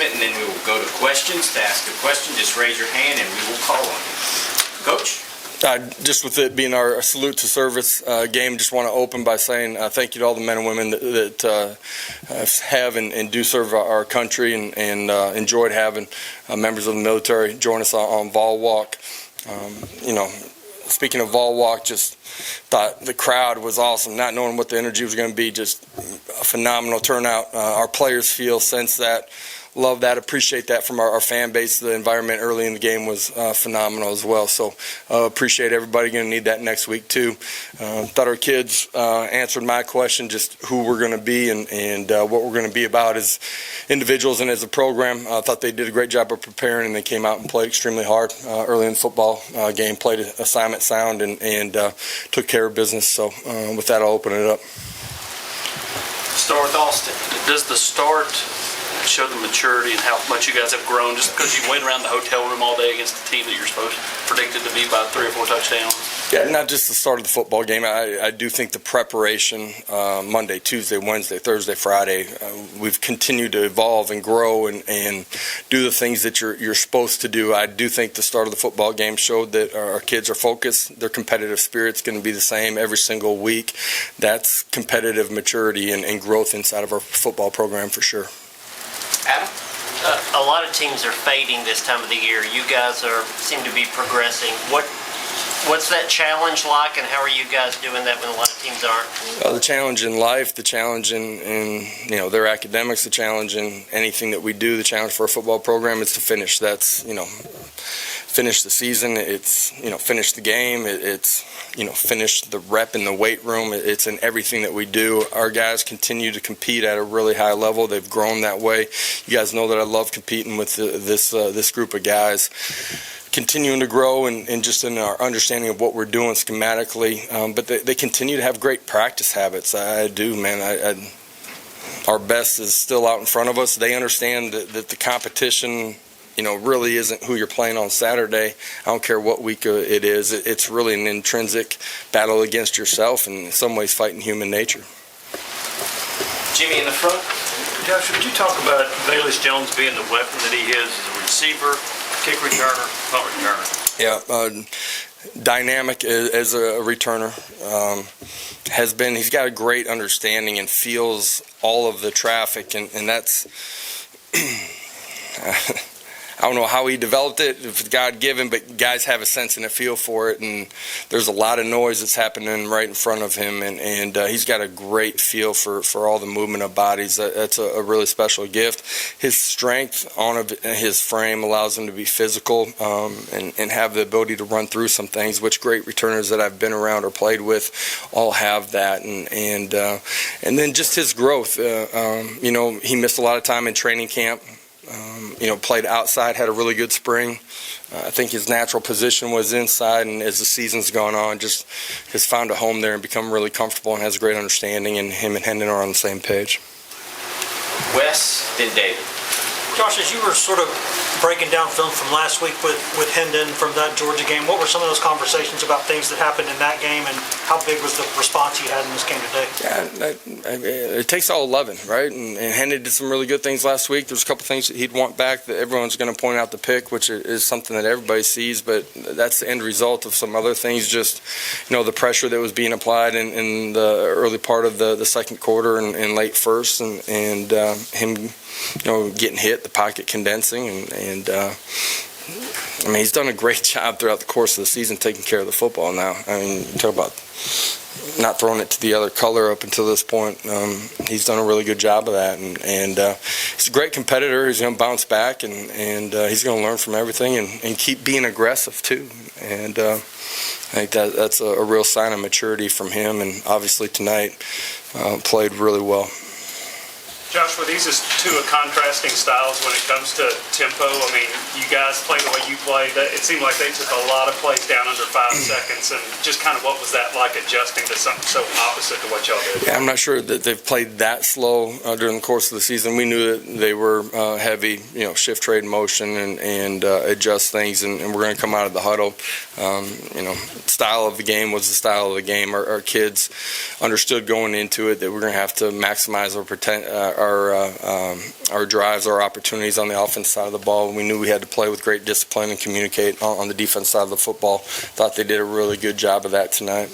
And then we will go to questions. To ask a question, just raise your hand and we will call on you. Coach? Just with it being our salute to service game, just want to open by saying thank you to all the men and women that have and do serve our country, and enjoyed having members of the military join us on Vol Walk. Speaking of Vol Walk, just thought the crowd was awesome, not knowing what the energy was going to be. Just a phenomenal turnout. Our players sense that. Love that, appreciate that from our fan base. The environment early in the game was phenomenal as well. So appreciate everybody. Going to need that next week too. Thought our kids answered my question, just who we're going to be and what we're going to be about as individuals and as a program. Thought they did a great job of preparing, and they came out and played extremely hard early in the football game. Played assignment sound and took care of business. So with that, I'll open it up. Start with Austin. Does the start show the maturity and how much you guys have grown just because you went around the hotel room all day against the team that you're predicted to be by 3 or 4 touchdowns? Yeah, not just the start of the football game. I do think the preparation, Monday, Tuesday, Wednesday, Thursday, Friday, we've continued to evolve and grow and do the things that you're supposed to do. I do think the start of the football game showed that our kids are focused. Their competitive spirit's going to be the same every single week. That's competitive maturity and growth inside of our football program for sure. Adam? A lot of teams are fading this time of the year. You guys seem to be progressing. What's that challenge like, and how are you guys doing that when a lot of teams aren't? The challenge in life, the challenge in their academics, the challenge in anything that we do, the challenge for a football program is to finish. That's finish the season. It's finish the game. It's finish the rep in the weight room. It's in everything that we do. Our guys continue to compete at a really high level. They've grown that way. You guys know that I love competing with this group of guys. Continuing to grow and just in our understanding of what we're doing schematically, but they continue to have great practice habits. I do, man. Our best is still out in front of us. They understand that the competition really isn't who you're playing on Saturday. I don't care what week it is. It's really an intrinsic battle against yourself and in some ways fighting human nature. Jimmy in the front. Josh, would you talk about Velus Jones being the weapon that he is as a receiver, kick returner, punt returner? Yeah, dynamic as a returner. He's got a great understanding and feels all of the traffic, and that's I don't know how he developed it, if it's God-given, but guys have a sense and a feel for it, and there's a lot of noise that's happening right in front of him, and he's got a great feel for all the movement of bodies. That's a really special gift. His strength on his frame allows him to be physical and have the ability to run through some things, which great returners that I've been around or played with all have that, and then just his growth. He missed a lot of time in training camp. Played outside, had a really good spring. I think his natural position was inside, and as the season's gone on, just has found a home there and become really comfortable and has a great understanding, and him and Hendon are on the same page. Wes, then David. Josh, as you were sort of breaking down film from last week with Hendon from that Georgia game, what were some of those conversations about things that happened in that game, and how big was the response you had in this game today? Yeah, it takes all 11, right? And Hendon did some really good things last week. There's a couple things that he'd want back that everyone's going to point out the pick, which is something that everybody sees, but that's the end result of some other things. Just, the pressure that was being applied in the early part of the second quarter and late first, and him getting hit, the pocket condensing, and he's done a great job throughout the course of the season taking care of the football now. You talk about not throwing it to the other color up until this point. He's done a really good job of that, and he's a great competitor. He's going to bounce back, and he's going to learn from everything and keep being aggressive too. And I think that's a real sign of maturity from him, and obviously tonight played really well. Josh, were these just two contrasting styles when it comes to tempo? You guys play the way you play. It seemed like they took a lot of plays down under 5 seconds, and just kind of what was that like adjusting to something so opposite to what y'all did? Yeah, I'm not sure that they've played that slow during the course of the season. We knew that they were heavy, shift trade motion and adjust things, and we're going to come out of the huddle. Style of the game was the style of the game. Our kids understood going into it that we're going to have to maximize our drives, our opportunities on the offense side of the ball. We knew we had to play with great discipline and communicate on the defense side of the football. Thought they did a really good job of that tonight.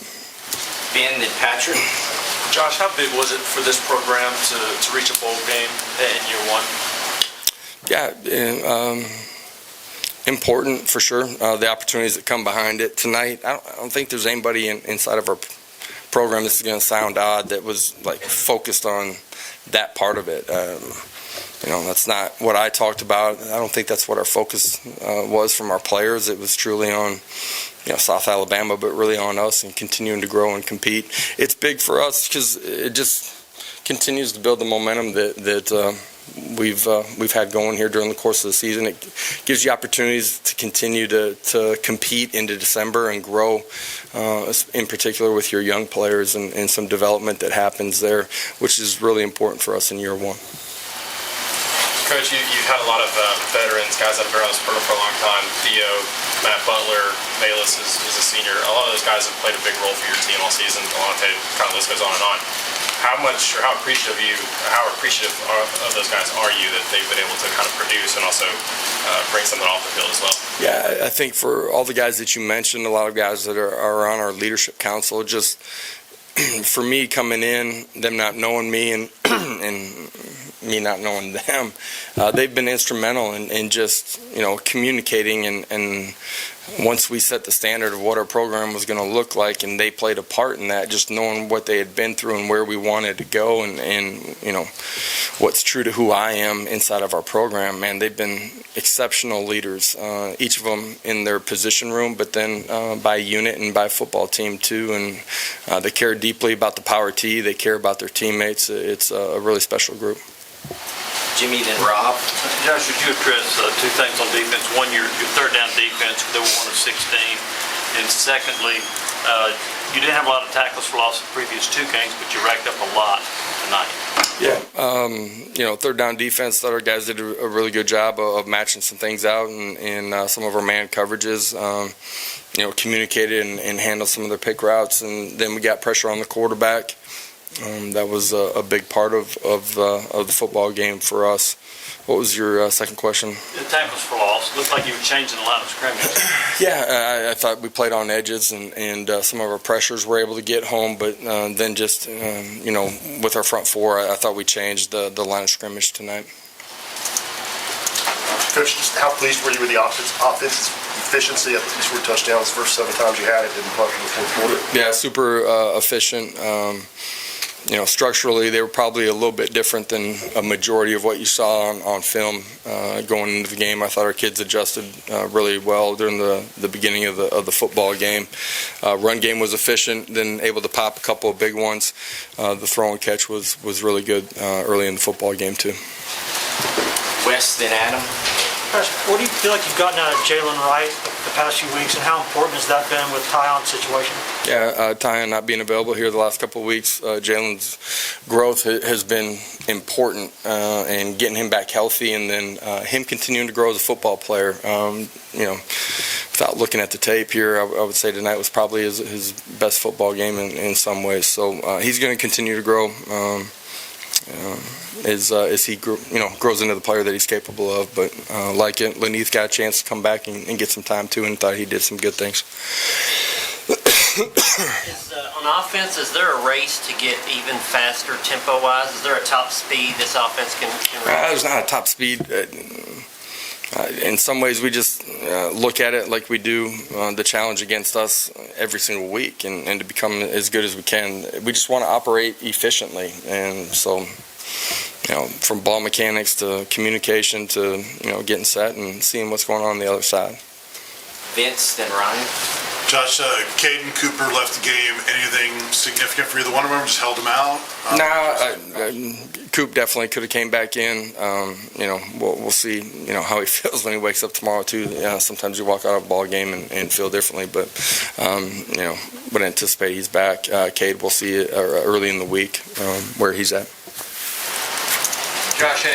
Ben and Patrick. Josh, how big was it for this program to reach a bowl game in year one? Yeah, important for sure. The opportunities that come behind it tonight. I don't think there's anybody inside of our program. This is going to sound odd. That was like focused on that part of it. That's not what I talked about. I don't think that's what our focus was from our players. It was truly on South Alabama, but really on us and continuing to grow and compete. It's big for us because it just continues to build the momentum that we've had going here during the course of the season. It gives you opportunities to continue to compete into December and grow, in particular with your young players and some development that happens there, which is really important for us in year one. Coach, you've had a lot of veterans, guys that have been around this program for a long time. Theo, Matt Butler, Velus is a senior. A lot of those guys have played a big role for your team all season. Delonte, kind of list goes on and on. How appreciative of those guys are you that they've been able to kind of produce and also bring something off the field as well? Yeah, I think for all the guys that you mentioned, a lot of guys that are on our leadership council, just for me coming in, them not knowing me and me not knowing them, they've been instrumental in just communicating and once we set the standard of what our program was going to look like, and they played a part in that, just knowing what they had been through and where we wanted to go and what's true to who I am inside of our program. Man, they've been exceptional leaders, each of them in their position room, but then by unit and by football team too, and they care deeply about the Power T. They care about their teammates. It's a really special group. Jimmy, then Rob. Josh, would you address two things on defense? One, your third down defense, they were 1 of 16. And secondly, you didn't have a lot of tackles for loss in the previous 2 games, but you racked up a lot tonight. Yeah, third down defense, thought our guys did a really good job of matching some things out in some of our man coverages. Communicated and handled some of their pick routes, and then we got pressure on the quarterback. That was a big part of the football game for us. What was your second question? The tackles for loss. Looked like you were changing the line of scrimmage. Yeah, I thought we played on edges and some of our pressures were able to get home, but then just, with our front four, I thought we changed the line of scrimmage tonight. Coach, just how pleased were you with the offensive efficiency? I think you scored touchdowns the first 7 times you had it, didn't punt in the fourth quarter. Yeah, super efficient. Structurally, they were probably a little bit different than a majority of what you saw on film going into the game. I thought our kids adjusted really well during the beginning of the football game. Run game was efficient, then able to pop a couple of big ones. The throw and catch was really good early in the football game, too. Wes, then Adam. What do you feel like you've gotten out of Jalen Wright the past few weeks, and how important has that been with Tyon's situation? Yeah, Tyon not being available here the last couple of weeks, Jalen's growth has been important, and getting him back healthy, and then him continuing to grow as a football player. Without looking at the tape here, I would say tonight was probably his best football game in some ways. So he's going to continue to grow. As he grows into the player that he's capable of. But Laneith got a chance to come back and get some time too, and thought he did some good things. On offense, is there a race to get even faster tempo-wise? Is there a top speed this offense can reach? There's not a top speed. In some ways, we just look at it like we do the challenge against us every single week, and to become as good as we can. We just want to operate efficiently, and so from ball mechanics to communication to getting set and seeing what's going on the other side. Vince, then Ryan. Josh, Caden Cooper left the game. Anything significant for either one of them? Just held him out? Coop definitely could have came back in. We'll see. How he feels when he wakes up tomorrow too. Sometimes you walk out of a ball game and feel differently, but would anticipate he's back. Cade, we'll see it early in the week where he's at. Josh,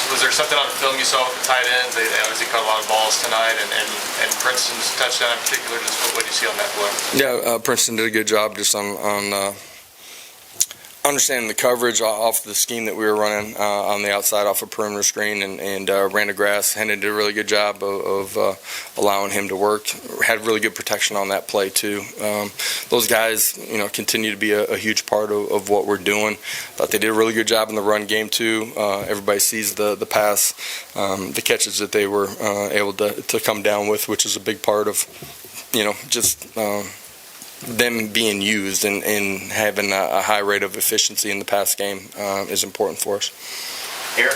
was there something on the film you saw with the tight ends? They obviously caught a lot of balls tonight, and Princeton's touchdown in particular. Just what do you see on that play? Yeah, Princeton did a good job just on understanding the coverage off the scheme that we were running on the outside off a perimeter screen and ran to grass. Henry did a really good job of allowing him to work. Had really good protection on that play too. Those guys, continue to be a huge part of what we're doing. Thought they did a really good job in the run game too. Everybody sees the pass, the catches that they were able to come down with, which is a big part of, just them being used and having a high rate of efficiency in the pass game is important for us. Eric?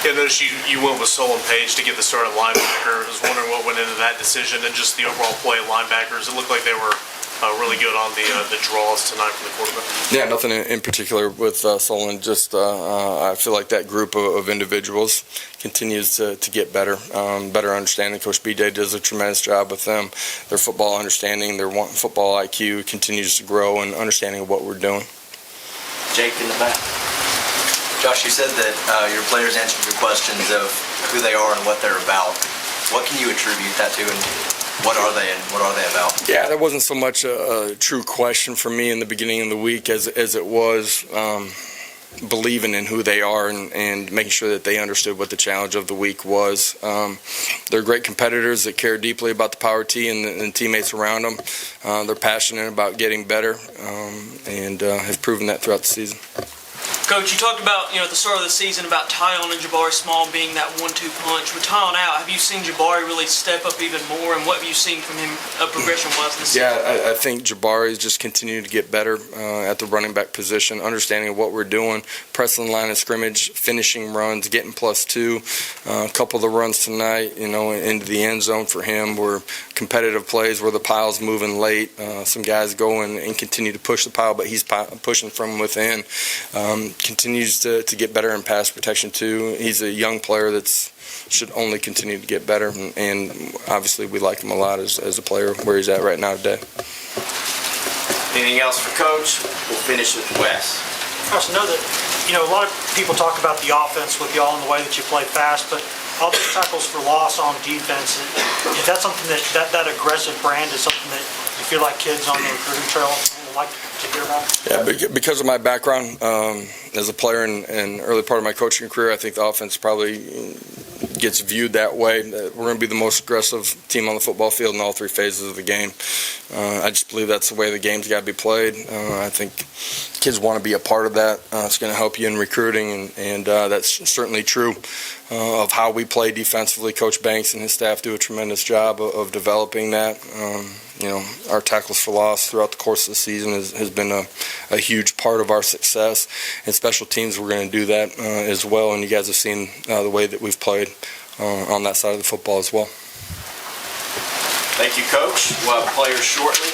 Yeah, I noticed you went with Sol and Page to get the start at linebacker. I was wondering what went into that decision and just the overall play of linebackers. It looked like they were really good on the draws tonight from the quarterback. Yeah, nothing in particular with Solon. Just I feel like that group of individuals continues to get better, better understanding. Coach BJ does a tremendous job with them. Their football understanding, their football IQ continues to grow, and understanding of what we're doing. Jake in the back. Josh, you said that your players answered your questions of who they are and what they're about. What can you attribute that to, and what are they and what are they about? Yeah, that wasn't so much a true question for me in the beginning of the week as it was believing in who they are and making sure that they understood what the challenge of the week was. They're great competitors that care deeply about the Power T and teammates around them. They're passionate about getting better and have proven that throughout the season. Coach, you talked about, at the start of the season about Tyon and Jabari Small being that 1-2 punch. With Tyon out, have you seen Jabari really step up even more, and what have you seen from him progression-wise this season? Yeah, I think Jabari is just continuing to get better at the running back position, understanding what we're doing, pressing the line of scrimmage, finishing runs, getting +2. A couple of the runs tonight, into the end zone for him were competitive plays where the pile's moving late. Some guys go and continue to push the pile, but he's pushing from within. Continues to get better in pass protection too. He's a young player should only continue to get better, and obviously we like him a lot as a player where he's at right now today. Anything else for Coach? We'll finish with Wes. I also know that, a lot of people talk about the offense with y'all and the way that you play fast, but all those tackles for loss on defense, is that something that aggressive brand is something that you feel like kids on the recruiting trail like to hear about? Yeah, because of my background as a player and early part of my coaching career, I think the offense probably gets viewed that way. We're going to be the most aggressive team on the football field in all 3 phases of the game. I just believe that's the way the game's got to be played. I think kids want to be a part of that. It's going to help you in recruiting, and that's certainly true of how we play defensively. Coach Banks and his staff do a tremendous job of developing that. Our tackles for loss throughout the course of the season has been a huge part of our success. And special teams, we're going to do that as well. And you guys have seen the way that we've played on that side of the football as well. Thank you, Coach. We'll have players shortly.